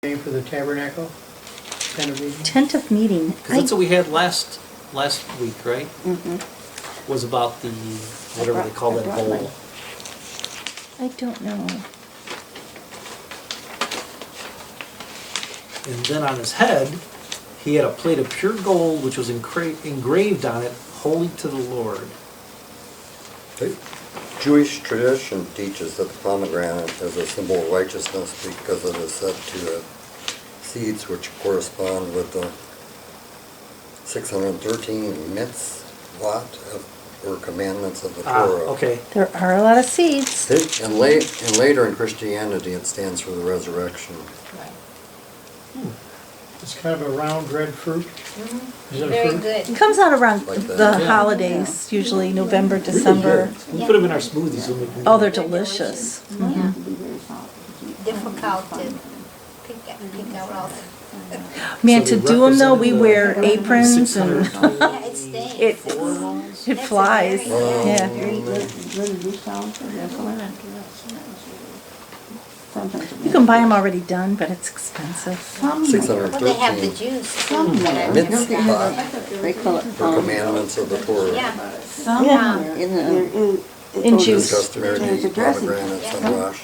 Name for the tabernacle? Tent of meeting? Tent of meeting. Because that's what we had last week, right? Mm-hmm. Was about the, whatever they call that bowl. I don't know. And then on his head, he had a plate of pure gold, which was engraved on it, holy to the Lord. Jewish tradition teaches that the pomegranate is a symbol of righteousness because it is said to have seeds which correspond with the 613 mitzvot or commandments of the Torah. Okay. There are a lot of seeds. And later in Christianity, it stands for the resurrection. It's kind of a round red fruit. Is it a Very fruit? good. It comes out around Like that. the Yeah. holidays, usually November, December. We put them in our smoothies. We'll make them. Oh, they're delicious. Yeah. Difficult to pick out all the. Man, So to they do them though, we represented wear aprons and 620 Yeah, it stains. it, That's it a flies. very- Yeah. You can buy them already done, but it's expensive. Well, they have the 613 juice. mitzvot They call it or commandments of the Torah. Yeah. somewhere in the. In It is juice. customary to eat pomegranates on Rosh.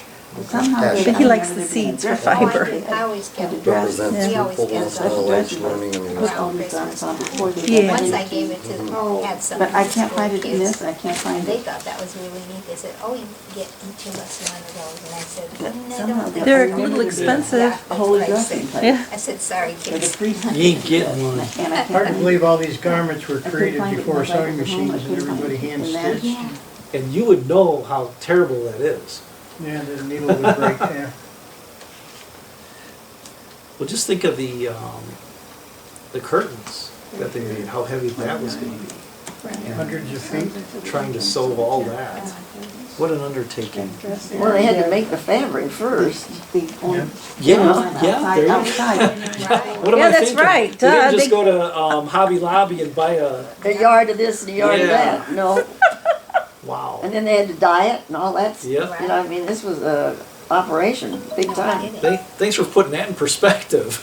Somehow. But he likes the seeds for fiber. I always get it. Represents We always fruitfulness, get knowledge, learning, and wisdom. Yeah. Once I gave it to, had some. But I can't school find it in kids. this, I can't find They it. thought that was really neat. They said, oh, you get each of us one of those. And I said, I Somehow don't. they- They're a I remember little the- expensive. Yeah, that's A holy what I dressing said. place. Yeah. I said, sorry, For the kids. priest. You ain't getting one. And I can't Hard to find it. believe all these garments were I couldn't created find it before in the sewing back of the home. machines I and couldn't everybody find hand it. And that- stitched. And you would know how terrible that is. Yeah, the needle would break, yeah. Well, just think of the curtains that they made, how heavy that was going to be. Hundreds of feet. Trying to sew all that. What an undertaking. Well, they had to make the fabric first. Yeah. Yeah, there you go. Outside. What am Yeah, I that's thinking? right, We duh, didn't just they- go to Hobby Lobby and buy a, A yard of this and a yard of Yeah. that, no. wow. And then they had to dye it and all that. Yep. You know, I mean, this was a operation, big time. Thanks for putting that in perspective.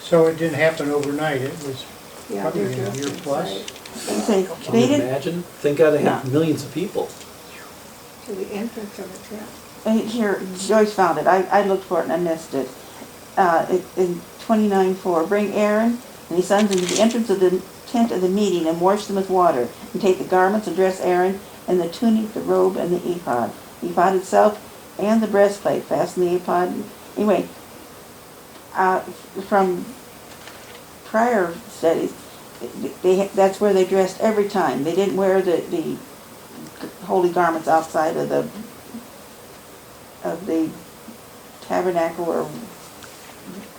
So it didn't happen overnight. It was probably a year plus. They Can you imagine? Thank God they have No. millions of people. To the entrance of the tent. Here, Joyce found it, I looked for it and I missed it. In 29:4, bring Aaron and his sons into the entrance of the tent of the meeting and wash them with water, and take the garments and dress Aaron and the tunic, the robe, and the ephod. The ephod itself and the breastplate, fasten the ephod. Anyway, from prior studies, that's where they dressed every time. They didn't wear the holy garments outside of the tabernacle or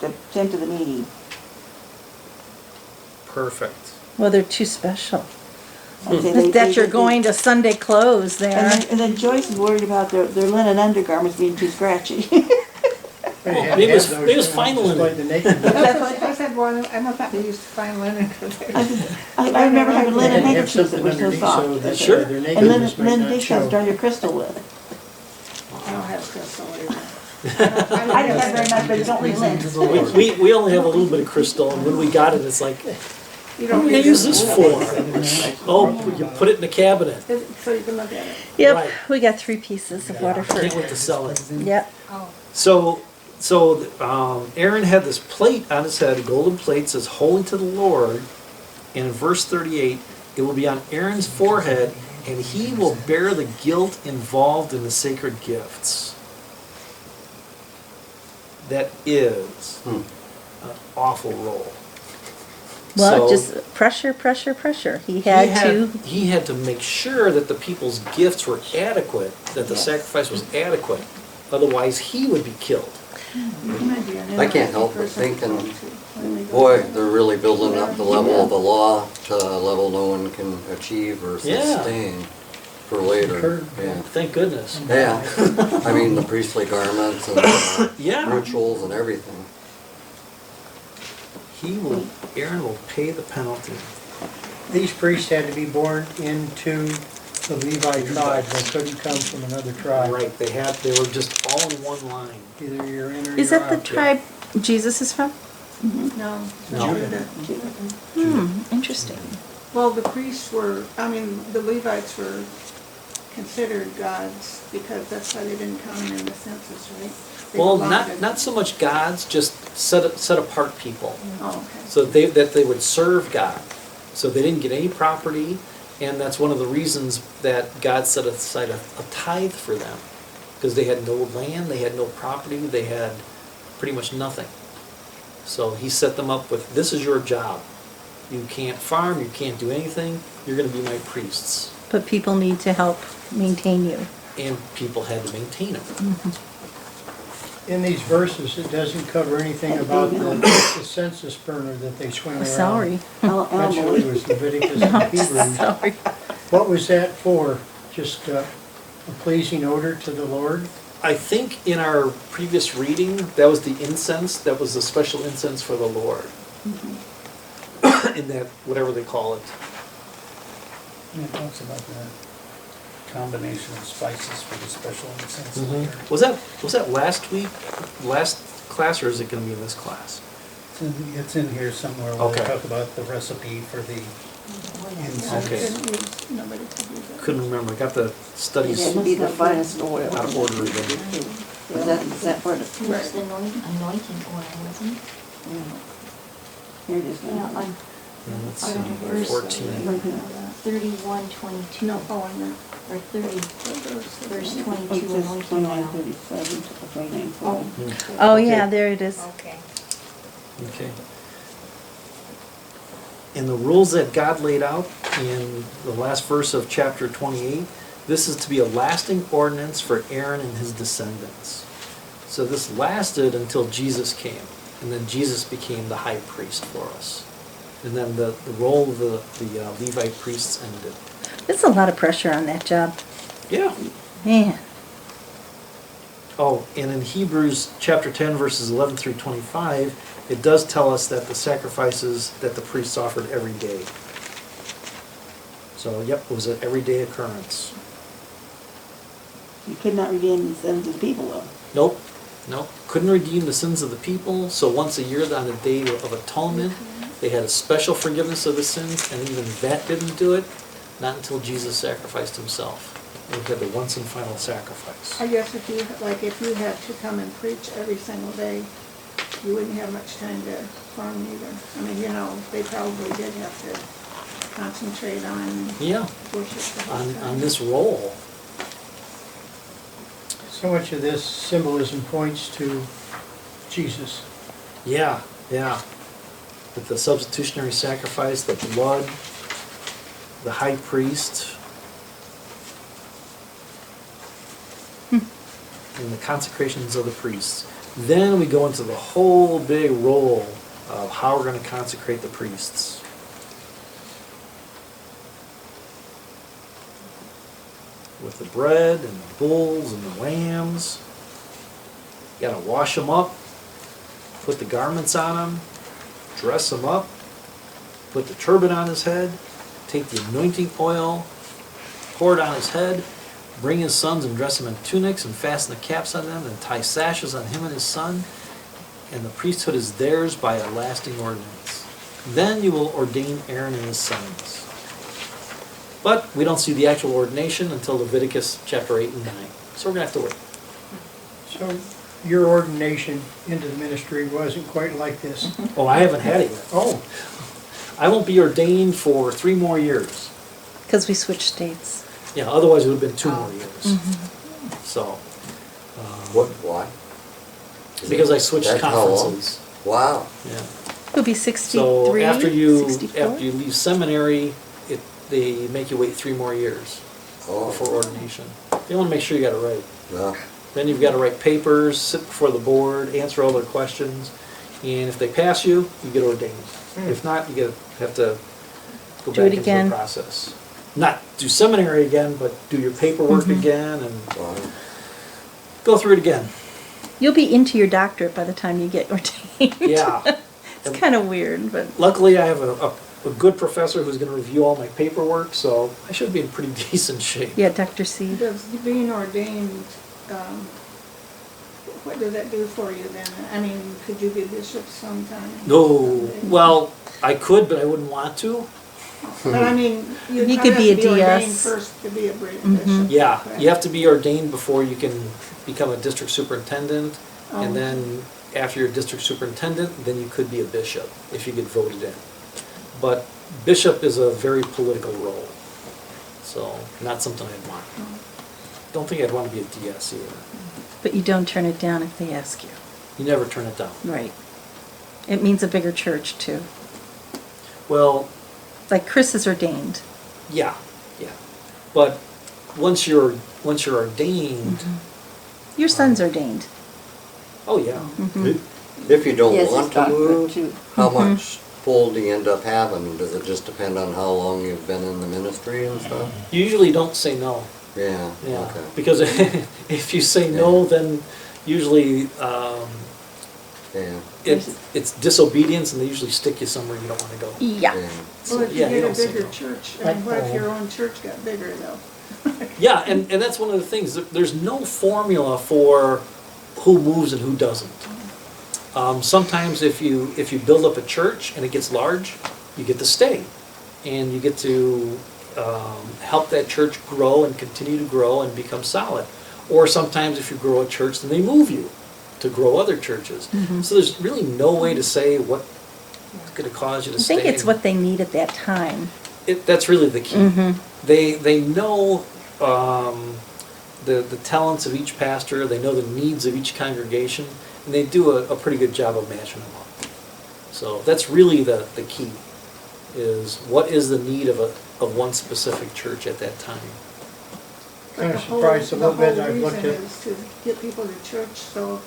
the tent of the meeting. Perfect. Well, they're too special. And they- That they- you're they- going to Sunday clothes there. And then Joyce is worried about their linen undergarments being too scratchy. They had to Maybe have it's- those, maybe it's you know, fine just linen. like the naked ones. That's what I said, well, I don't think they used to find linen. I remember having They linen had to have handkerchiefs that something were so underneath so soft. that Sure. their And nakedness linen might linen not dish has show. dry your crystal with. I don't have crystal either. I don't have very much, but it's only lint. We only have a little bit of crystal, and when we got it, it's like, You what don't do you need use it. this for? Oh, you put it in the cabinet. So you can look at it. Yep, Right. we got 3 pieces of Can't Waterford. wait to sell it. Yep. Oh, So Aaron had this plate on his head, a golden plate, says holy to the Lord. And in verse 38, it will be on Aaron's forehead, and he will bear the guilt involved in the sacred gifts. That is an awful role. Well, So- just pressure, pressure, pressure. He had to. He had to make sure that the people's gifts were adequate, that the sacrifice was adequate. Otherwise, he would be killed. I can't help but thinking, boy, they're really building up the level of the law to a level no one can achieve or Yeah. sustain for later. Sure. Yeah. Thank goodness. Yeah, I mean, the priestly garments and Yeah. rituals and everything. Aaron will pay the penalty. These priests had to be born into the Levi tribe. They couldn't come from another tribe. Right, they were just all in one line. Either you're in or Is you're that the out. tribe Jesus is from? No. No. Judah. Interesting. Well, the priests were, the Levites were considered gods because that's why they didn't count them in the census, right? They Well, belonged not so much gods, just set apart people. Oh, okay. So that they would serve God. So they didn't get any property, and that's one of the reasons that God set aside a tithe for them. Because they had no land, they had no property, they had pretty much nothing. So he set them up with, this is your job. You can't farm, you can't do anything, you're going to be my priests. But people need to help maintain you. And people had to maintain them. In these verses, it doesn't cover anything about the census burner that they swing around. Sorry. Actually, it was Leviticus and Hebrews. Sorry. What was that for? Just a pleasing odor to the Lord? I think in our previous reading, that was the incense, that was the special incense for the Lord. In that, whatever they call it. It talks about the combination of spices for the special incense. Was that last week, last class, or is it going to be in this class? It's in here somewhere where Okay. they talk about the recipe for the incense. Okay. Nobody could use it. Couldn't remember. I got the studies It would be the finest oil. out of order again. Is that for the, It was the anointing oil, wasn't it? here it is. Yeah, on Let's I see, don't know, verse- 14. 31:22, No, oh, I know. or 30, verse 22, Oh, it says anointing 29, oil. 37 to 29, Oh, 40. Oh, Okay. yeah, there it is. okay. Okay. In the rules that God laid out in the last verse of chapter 28, this is to be a lasting ordinance for Aaron and his descendants. So this lasted until Jesus came, and then Jesus became the high priest for us. And then the role of the Levite priests ended. There's a lot of pressure on that job. Yeah. Man. Oh, and in Hebrews chapter 10, verses 11 through 25, it does tell us that the sacrifices that the priests offered every day. So, yep, it was an everyday occurrence. You could not redeem the sins of the people, though. Nope. Couldn't redeem the sins of the people, so once a year on the Day of Atonement, they had a special forgiveness of the sins, and even that didn't do it, not until Jesus sacrificed himself. He had the once and final sacrifice. I guess if you had to come and preach every single day, you wouldn't have much time to farm either. They probably did have to concentrate on Yeah, worship the whole time. on this role. So much of this symbolism points to Jesus. Yeah. With the substitutionary sacrifice, the blood, the high priest, and the consecrations of the priests. Then we go into the whole big role of how we're going to consecrate the priests. With the bread and the bulls and the lambs. You got to wash them up, put the garments on them, dress him up, put the turban on his head, take the anointing oil, pour it on his head, bring his sons and dress them in tunics and fasten the caps on them and tie sashes on him and his son, and the priesthood is theirs by a lasting ordinance. Then you will ordain Aaron and his sons. But we don't see the actual ordination until Leviticus chapter 8 and 9. So we're going to have to wait. So your ordination into the ministry wasn't quite like this. Oh, I haven't had it yet. Oh, I won't be ordained for 3 more years. Because we switched states. Yeah, otherwise it would have been 2 more years. So, Why? because I switched That's how long? conferences. Wow. Yeah. It'll be So 63, after you 64? leave seminary, they make you wait 3 more years Oh. before ordination. You want to make sure you got it right. Yeah. Then you've got to write papers, sit before the board, answer all their questions, and if they pass you, you get ordained. If not, you have to go Do back it into again. the process. Not do seminary again, but do your paperwork again and Wow. go through it again. You'll be into your doctorate by the time you get ordained. Yeah. It's kind of weird, but Luckily, I have a good professor who's going to review all my paperwork, so I should be in pretty decent shape. yeah, Dr. C. Does being ordained, what does that do for you then? I mean, could you be bishop sometime? No, well, I could, but I wouldn't want to. But I mean, you You probably could be have a to be ordained DS. first to be a Mhm. bishop. Yeah, correct? you have to be ordained before you can become a district superintendent. Oh. And then after you're a district superintendent, then you could be a bishop if you get voted in. But bishop is a very political role, so not something I'd want. Don't think I'd want to be a DS either. But you don't turn it down if they ask you. You never turn it down. Right. It means a bigger church too. Well, Like Chris is ordained. yeah, yeah. But once you're ordained, Your son's ordained. oh yeah. Mhm. If you don't Yes, want it's to doctorate move, too. how Mhm. much pull do you end up having? Does it just depend on how long you've been in the ministry and stuff? You usually don't say no. Yeah, Yeah, okay. because if you say no, then usually Yeah, it's disobedience, and they usually stick you somewhere you don't want to go. Yeah. yeah. Well, if you Yeah, you get a don't say bigger no. church, I mean, what if your own church got bigger though? Yeah, and that's one of the things. There's no formula for who moves and who doesn't. Sometimes if you build up a church and it gets large, you get to stay, and you get to help that church grow and continue to grow and become solid. Or sometimes if you grow a church, then they move you to grow other churches. So there's really no way to say what's going to cause you to I stay. think it's what they need at that time. That's really the key. Mhm. They know the talents of each pastor. They know the needs of each congregation, and they do a pretty good job of matching them up. So that's really the key. Is what is the need of one specific church at that time? But Kinda the whole- surprised a little bit. The I've whole looked reason at- is to get people to church so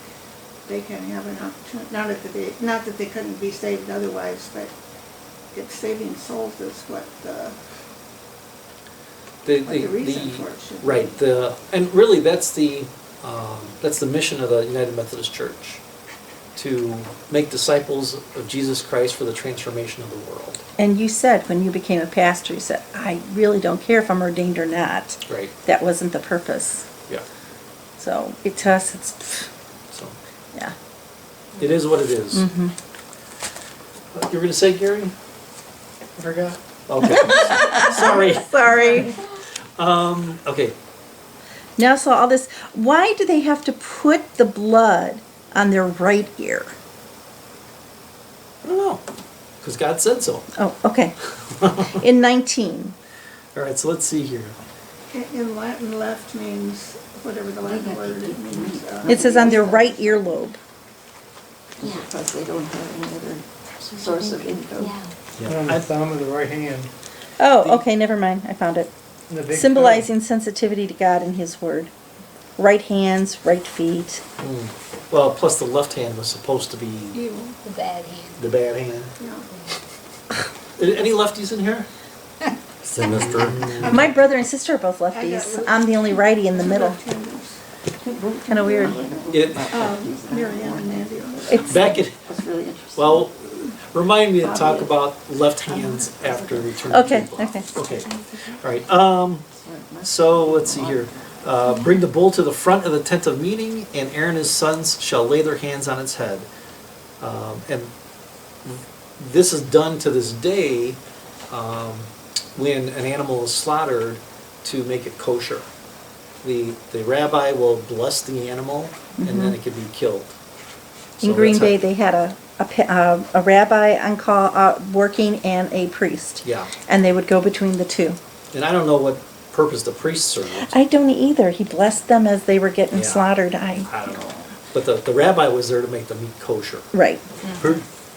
they can have an opportunity, not that they couldn't be saved otherwise, but it's saving souls is what the reason for it should be. Right. And really that's the mission of the United Methodist Church, to make disciples of Jesus Christ for the transformation of the world. And you said when you became a pastor, you said, I really don't care if I'm ordained or not. Right. That wasn't the purpose. Yeah. So to us, it's, So yeah. it is what it is. Mhm. You were going to say, Gary? I forgot. Okay. Sorry. Sorry. Okay. Now, so all this, why do they have to put the blood on their right ear? I don't know. Because God said so. Oh, okay. In 19. All right, so let's see here. In Latin, left means, whatever the Latin word it means. It says on their right earlobe. Because they don't have any other source of income. Yeah. On the thumb of the right hand. Oh, okay, never mind. I found it. And the big toe. Symbolizing sensitivity to God and His Word. Right hands, right feet. Well, plus the left hand was supposed to be Evil, The bad hand. the bad hand. yeah. Any lefties in here? Sinister. My brother and sister are both lefties. I'm the only righty in the middle. Left-handers. Kind of weird. It, Mary Ann and Mandy. It's back in, That's really interesting. well, remind me to talk about left hands after we turn the Okay, table off. okay. Okay, all right. So let's see here. Bring the bull to the front of the tent of meeting, and Aaron and his sons shall lay their hands on its head. And this is done to this day when an animal is slaughtered to make it kosher. The rabbi will bless the animal, and then it can be killed. In So Green that's how- Bay, they had a rabbi on call, working and a priest. Yeah, And they would go between the two. and I don't know what purpose the priest served. I don't either. He blessed them as they were getting Yeah. slaughtered. I don't know. But the rabbi was there to make the meat kosher. Right.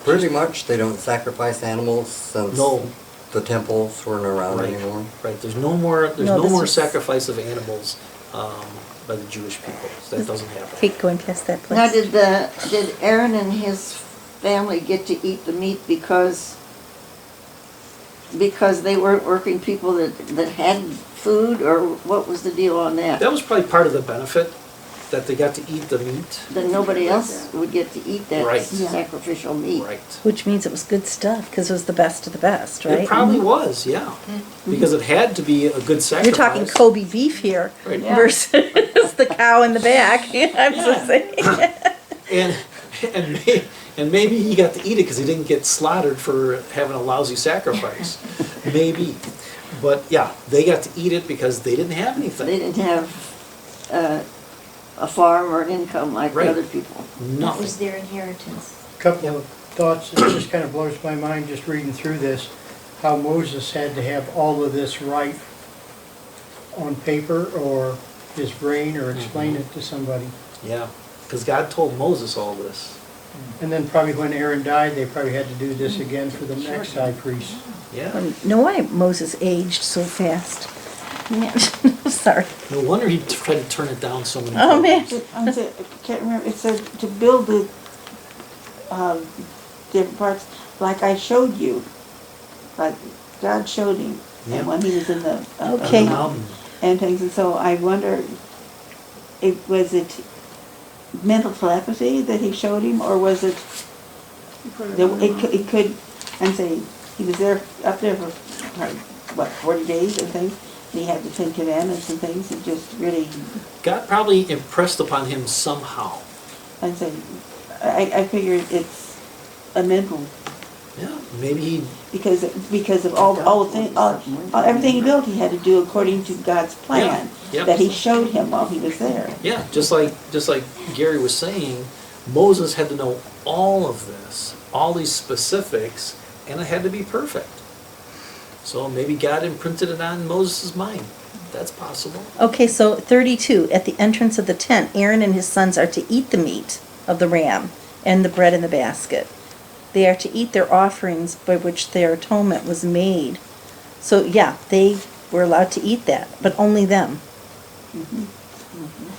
Pretty much, they don't sacrifice animals since No. the temples weren't around Right. anymore. Right, there's no more No, this was- sacrifice of animals by the Jewish people. That doesn't happen. Hate going past that Now, place. did Aaron and his family get to eat the meat because they weren't working people that had food, or what was the deal on that? That was probably part of the benefit, that they got to eat the meat. Then nobody else would get to eat that Right. sacrificial meat. Right. Which means it was good stuff, because it was the best of the best, right? It probably was, yeah. Because it had to be a good sacrifice. You're talking Kobe beef here Right. versus That's the cow in the back. I'm just saying. And maybe he got to eat it because he didn't get slaughtered for having a lousy sacrifice. Maybe. But yeah, they got to eat it because they didn't have They anything. didn't have a farm or an income like Right. other people. That Nothing. was their inheritance. Couple of thoughts, it just kind of blows my mind just reading through this, how Moses had to have all of this right on paper or his brain or explain it to somebody. Yeah, because God told Moses all this. And then probably when Aaron died, they probably had to do this again for the next high priest. Yeah. No wonder Moses aged so fast. Man, sorry. No wonder he tried to turn it down so many Oh, man. times. I can't remember, it said to build the, different parts, like I showed you. Like God showed him, Yeah. and when he was in the, Okay. Mountain. and things, and so I wonder, was it mental telepathy that he showed him, or was it, You put it on the it could, and say, he was there, up there for, what, 40 days and things, and he had the 10 Commandments and things, and just really, God probably impressed upon him somehow. and say, I figure it's a mental, Yeah, maybe he, because of all the things, everything he built, he had to do according to God's plan, yeah. that he showed him while he was there. yeah, just like Gary was saying, Moses had to know all of this, all these specifics, and it had to be perfect. So maybe God imprinted it on Moses' mind. That's possible. Okay, so 32, at the entrance of the tent, Aaron and his sons are to eat the meat of the ram and the bread in the basket. They are to eat their offerings by which their atonement was made. So, yeah, they were allowed to eat that, but only them.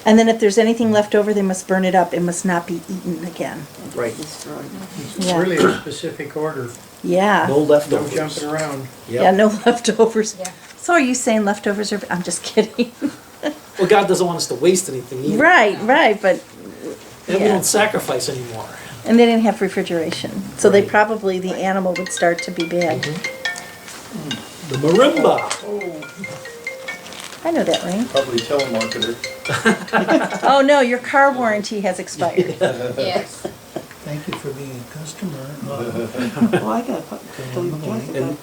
And then if there's anything left over, they must burn it up. It must not be eaten again. Right. Destroyed. It's Yeah. really a specific order, Yeah. No no leftovers. jumping around. Yep. Yeah, no leftovers. Yeah. So are you saying leftovers are, I'm just kidding. Well, God doesn't want us to waste anything either. Right, but, And we yeah. don't sacrifice anymore. And they didn't have refrigeration, so they Right. probably, the animal would start to be bad. The marimba. I know that ring. Probably telemarketer. Oh, no, your car warranty has expired. Yes. Thank you for being a customer. Well, I got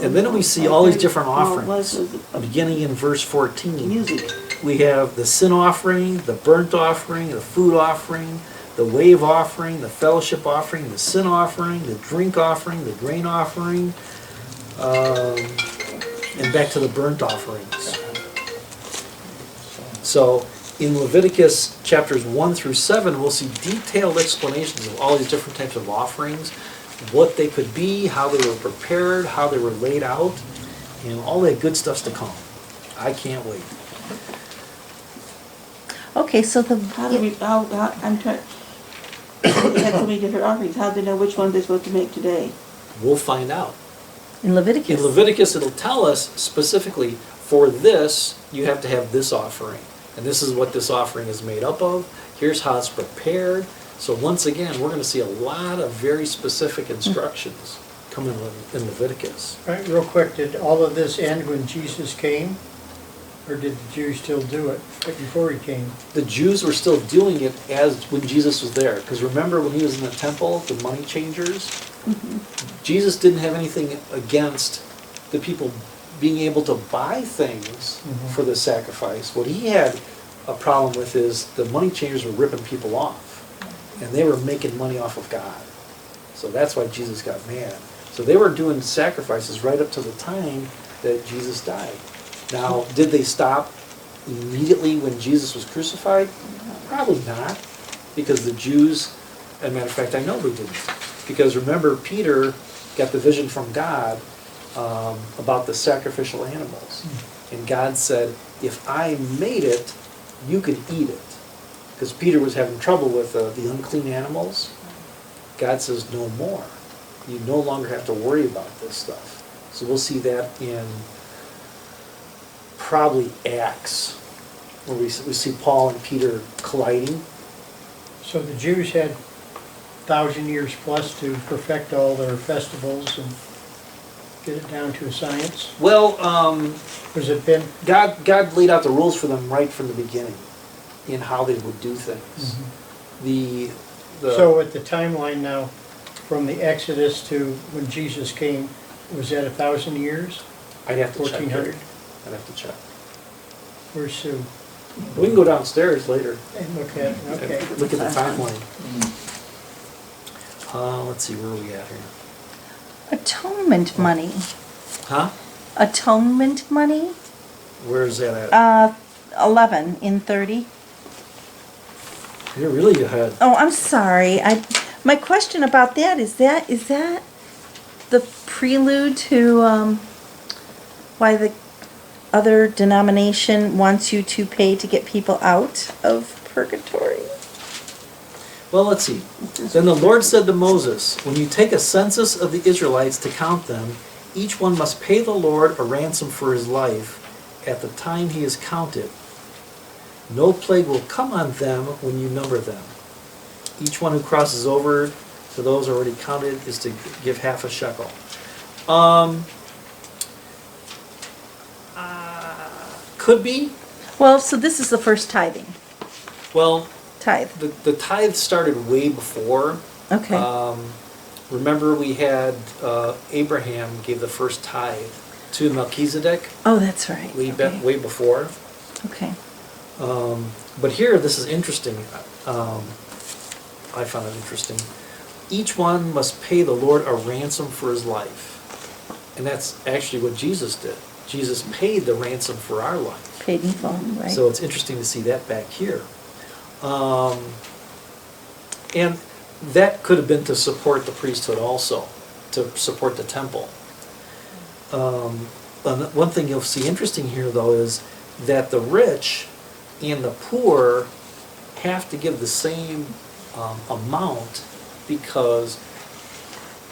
And then we see all these different offerings. offerings. Beginning in verse 14. Music. We have the sin offering, the burnt offering, the food offering, the wave offering, the fellowship offering, the sin offering, the drink offering, the grain offering, and back to the burnt offerings. So in Leviticus chapters 1 through 7, we'll see detailed explanations of all these different types of offerings, what they could be, how they were prepared, how they were laid out, and all that good stuff's to come. I can't wait. Okay, so How do we, I'm trying, we had so many different offerings, how do they know which one they're supposed to make today? We'll find out. in Leviticus. In Leviticus, it'll tell us specifically, for this, you have to have this offering. And this is what this offering is made up of. Here's how it's prepared. So once again, we're going to see a lot of very specific instructions coming in Leviticus. All right, real quick, did all of this end when Jesus came? Or did the Jews still do it before he came? The Jews were still doing it as when Jesus was there. Because remember when he was in the temple, the money changers? Jesus didn't have anything against the people being able to buy things for the sacrifice. What he had a problem with is the money changers were ripping people off. And they were making money off of God. So that's why Jesus got mad. So they were doing sacrifices right up to the time that Jesus died. Now, did they stop immediately when Jesus was crucified? Probably not, because the Jews, as a matter of fact, I know they didn't. Because remember, Peter got the vision from God about the sacrificial animals. And God said, if I made it, you can eat it. Because Peter was having trouble with the unclean animals. God says, no more. You no longer have to worry about this stuff. So we'll see that in probably Acts, where we see Paul and Peter colliding. So the Jews had 1,000 years plus to perfect all their festivals and get it down to a science? Well, Was it been, God laid out the rules for them right from the beginning. in how they would do things. Mhm. The So at the timeline now, from the Exodus to when Jesus came, was that 1,000 years? I'd have to check. 1400? I'd have to check. Where's Sue? We can go downstairs later. And look at, okay. and Look at the timeline. Let's see, where are we at here? Atonement money. Huh? Atonement money? Where is that at? 11 in 30. You're really ahead. Oh, I'm sorry. My question about that is that the prelude to why the other denomination wants you to pay to get people out of purgatory? Well, let's see. Then the Lord said to Moses, when you take a census of the Israelites to count them, each one must pay the Lord a ransom for his life at the time he is counted. No plague will come on them when you number them. Each one who crosses over to those already counted is to give half a shekel. Could be. Well, so this is the first tithing. Well, Tithe. the tithe started way before. Okay. Remember we had Abraham gave the first tithe to Melchizedek Oh, that's right. Okay. way before. Okay. But here, this is interesting. I found it interesting. Each one must pay the Lord a ransom for his life. And that's actually what Jesus did. Jesus paid the ransom for our life. Paid in full, right? So it's interesting to see that back here. And that could have been to support the priesthood also, to support the temple. One thing you'll see interesting here, though, is that the rich and the poor have to give the same amount, because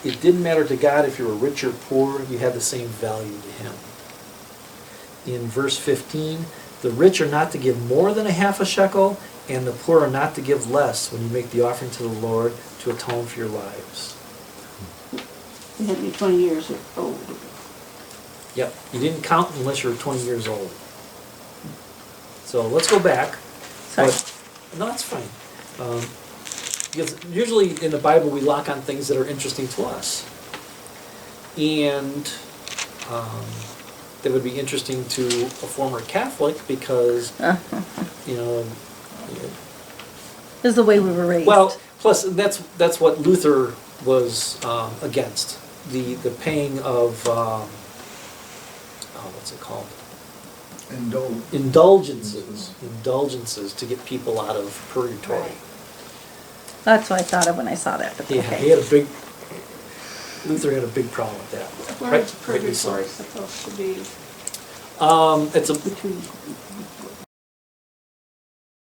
it didn't matter to God if you were rich or poor, you had the same value to him. In verse 15, the rich are not to give more than a half a shekel, and the poor are not to give less when you make the offering to the Lord to atone for your lives. You had to be 20 years old. Yep, you didn't count unless you were 20 years old. So let's go back. Sorry. No, that's fine. Because usually in the Bible we lock on things that are interesting to us. And that would be interesting to a former Catholic because, you know... This is the way we were raised. Well, plus that's what Luther was against. The paying of, what's it called? Indulgences to get people out of purgatory. Right. That's what I thought of when I saw that. But Yeah, okay. Luther had a big problem with that. Where's Rightly so. purgatory supposed to be? It's a,